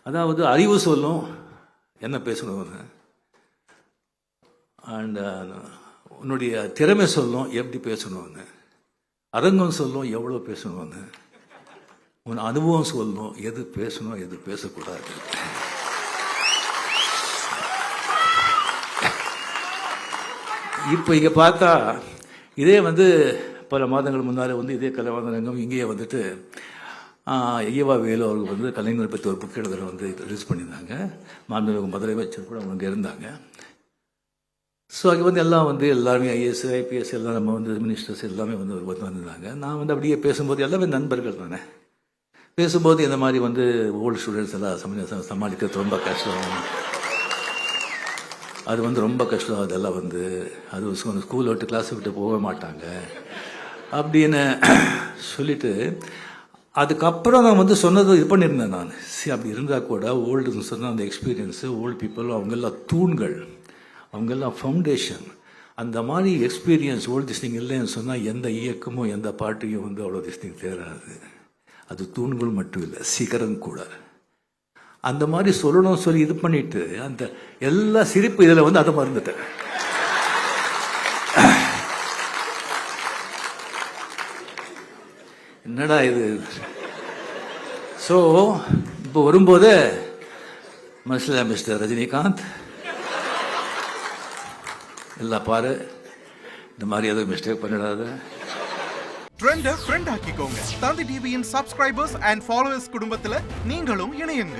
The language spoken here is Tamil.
அதாவது அறிவு சொல்லும் என்ன பேசணும்னு, அண்ட் உன்னுடைய திறமை சொல்லும் எப்படி பேசணும்னு, அரங்கம் சொல்லும் எவ்வளோ பேசணும்னு, உன் அனுபவம் சொல்லணும் எது பேசணும் எது பேசக்கூடாது. இப்போ இங்கே பார்த்தா இதே பல மாதங்கள் முன்னால் இதே கலைவாணரங்கம் இங்கேயே ஐயவா வேலு அவர்கள் கலைஞர் பற்றி ஒரு புக் எழுதுகிற ரிலீஸ் பண்ணியிருந்தாங்க. மாண்புமிகு முதலமைச்சர் கூட அவங்க இருந்தாங்க. ஸோ அங்கே எல்லாம் எல்லாருமே ஐஏஎஸ் ஐபிஎஸ் எல்லாம் நம்ம மினிஸ்டர்ஸ் எல்லாமே வந்திருந்தாங்க. நான் அப்படியே பேசும்போது எல்லாமே நண்பர்கள் தானே. பேசும்போது இந்த மாதிரி ஓல்டு ஸ்டூடெண்ட்ஸ் எல்லாம் சமாளிக்கிறது ரொம்ப கஷ்டம், அது ரொம்ப கஷ்டம், அதெல்லாம் அது ஸ்கூல் விட்டு கிளாஸ் விட்டு போக மாட்டாங்க அப்படின்னு சொல்லிட்டு அதுக்கப்புறம் நான் சொன்னது இது பண்ணியிருந்தேன். நான் அப்படி இருந்தால் கூட ஓல்டுன்னு சொன்னால் அந்த எக்ஸ்பீரியன்ஸு ஓல்டு பீப்புள் அவங்கெல்லாம் தூண்கள், அவங்கெல்லாம் ஃபவுண்டேஷன். அந்த மாதிரி எக்ஸ்பீரியன்ஸ் ஓல்டு திஸ்டிங் இல்லைன்னு சொன்னால் எந்த இயக்கமும் எந்த பாட்டையும் அவ்வளோ திஸ்டிங் தேராது. அது தூண்கள் மட்டும் இல்லை, சிகரம் கூட. அந்த மாதிரி சொல்லணும் சொல்லி இது பண்ணிட்டு அந்த எல்லா சிரிப்பு இதில் அதை மறந்துட்டேன். என்னடா இது. ஸோ இப்போ வரும்போது மனசில் மிஸ்டர் ரஜினிகாந்த் எல்லாம் பாரு, இந்த மாதிரி எதுவும் மிஸ்டேக் பண்ணிடாத. ட்ரெண்ட ஃப்ரெண்ட் ஆக்கிக்கோங்க. தந்தி டிவியின் சப்ஸ்கிரைபர்ஸ் அண்ட் ஃபாலோவர்ஸ் குடும்பத்தில் நீங்களும் இணையுங்க.